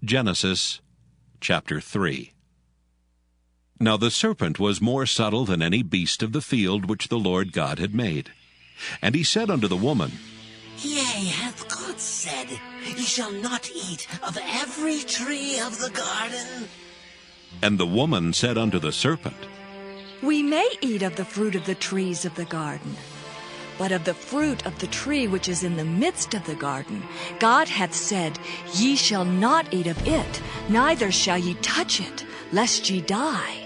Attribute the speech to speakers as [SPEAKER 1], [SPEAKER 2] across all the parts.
[SPEAKER 1] Genesis chapter 3. Now the serpent was more subtle than any beast of the field which the Lord God had made. And he said unto the woman,
[SPEAKER 2] Yea, hath God said, Ye shall not eat of every tree of the garden?
[SPEAKER 1] And the woman said unto the serpent,
[SPEAKER 3] We may eat of the fruit of the trees of the garden. But of the fruit of the tree which is in the midst of the garden, God hath said, Ye shall not eat of it, neither shall ye touch it, lest ye die.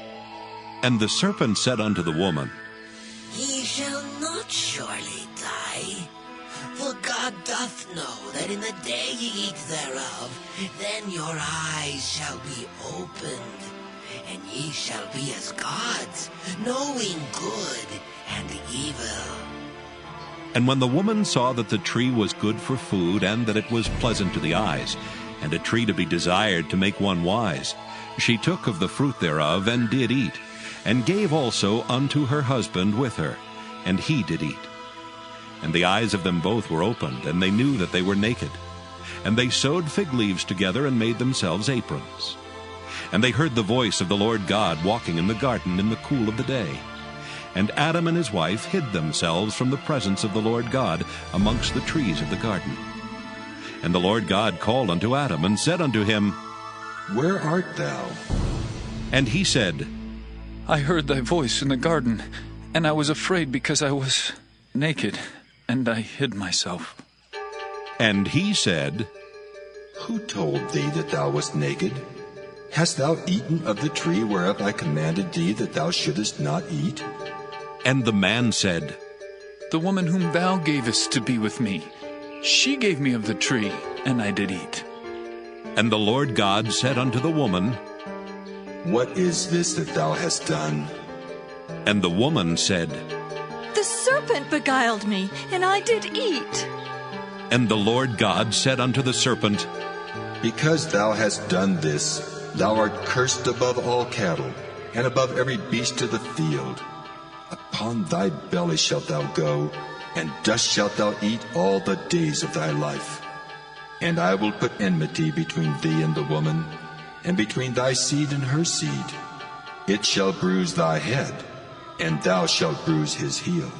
[SPEAKER 1] And the serpent said unto the woman,
[SPEAKER 2] Ye shall not surely die. For God doth know that in the day ye eat thereof, then your eyes shall be opened, and ye shall be as gods, knowing good and evil.
[SPEAKER 1] And when the woman saw that the tree was good for food, and that it was pleasant to the eyes, and a tree to be desired to make one wise, she took of the fruit thereof, and did eat, and gave also unto her husband with her, and he did eat. And the eyes of them both were opened, and they knew that they were naked. And they sewed fig leaves together, and made themselves aprons. And they heard the voice of the Lord God walking in the garden in the cool of the day. And Adam and his wife hid themselves from the presence of the Lord God amongst the trees of the garden. And the Lord God called unto Adam, and said unto him,
[SPEAKER 4] Where art thou?
[SPEAKER 1] And he said,
[SPEAKER 5] I heard thy voice in the garden, and I was afraid because I was naked, and I hid myself.
[SPEAKER 1] And he said,
[SPEAKER 4] Who told thee that thou wast naked? Hast thou eaten of the tree whereof I commanded thee that thou shouldest not eat?
[SPEAKER 1] And the man said,
[SPEAKER 5] The woman whom thou gavest to be with me, she gave me of the tree, and I did eat.
[SPEAKER 1] And the Lord God said unto the woman,
[SPEAKER 4] What is this that thou hast done?
[SPEAKER 1] And the woman said,
[SPEAKER 3] The serpent beguiled me, and I did eat.
[SPEAKER 1] And the Lord God said unto the serpent,
[SPEAKER 4] Because thou hast done this, thou art cursed above all cattle, and above every beast of the field. Upon thy belly shalt thou go, and dust shalt thou eat all the days of thy life. And I will put enmity between thee and the woman, and between thy seed and her seed. It shall bruise thy head, and thou shalt bruise his heel.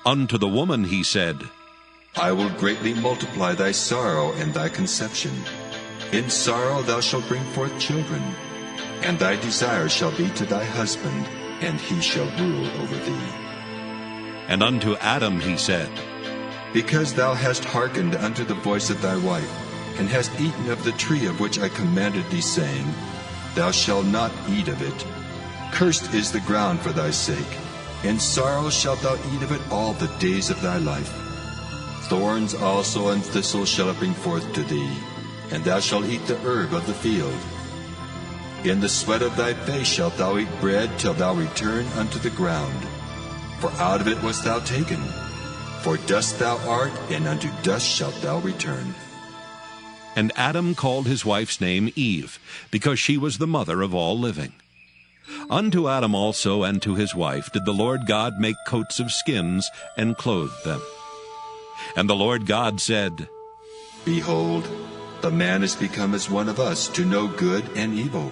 [SPEAKER 1] Unto the woman he said,
[SPEAKER 4] I will greatly multiply thy sorrow and thy conception. In sorrow thou shalt bring forth children, and thy desire shall be to thy husband, and he shall rule over thee.
[SPEAKER 1] And unto Adam he said,
[SPEAKER 4] Because thou hast hearkened unto the voice of thy wife, and hast eaten of the tree of which I commanded thee, saying, Thou shalt not eat of it. Cursed is the ground for thy sake. In sorrow shalt thou eat of it all the days of thy life. Thorns also and thistles shall it bring forth to thee, and thou shalt eat the herb of the field. In the sweat of thy face shalt thou eat bread till thou return unto the ground. For out of it wast thou taken. For dust thou art, and unto dust shalt thou return.
[SPEAKER 1] And Adam called his wife's name Eve, because she was the mother of all living. Unto Adam also and to his wife did the Lord God make coats of skins, and clothed them. And the Lord God said,
[SPEAKER 4] Behold, the man is become as one of us, to know good and evil.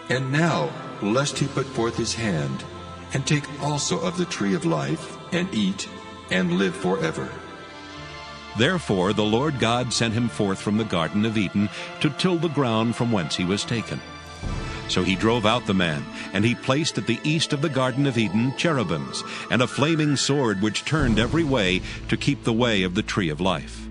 [SPEAKER 4] And now, lest he put forth his hand, and take also of the tree of life, and eat, and live forever.
[SPEAKER 1] Therefore the Lord God sent him forth from the garden of Eden to till the ground from whence he was taken. So he drove out the man, and he placed at the east of the garden of Eden cherubims, and a flaming sword which turned every way to keep the way of the tree of life.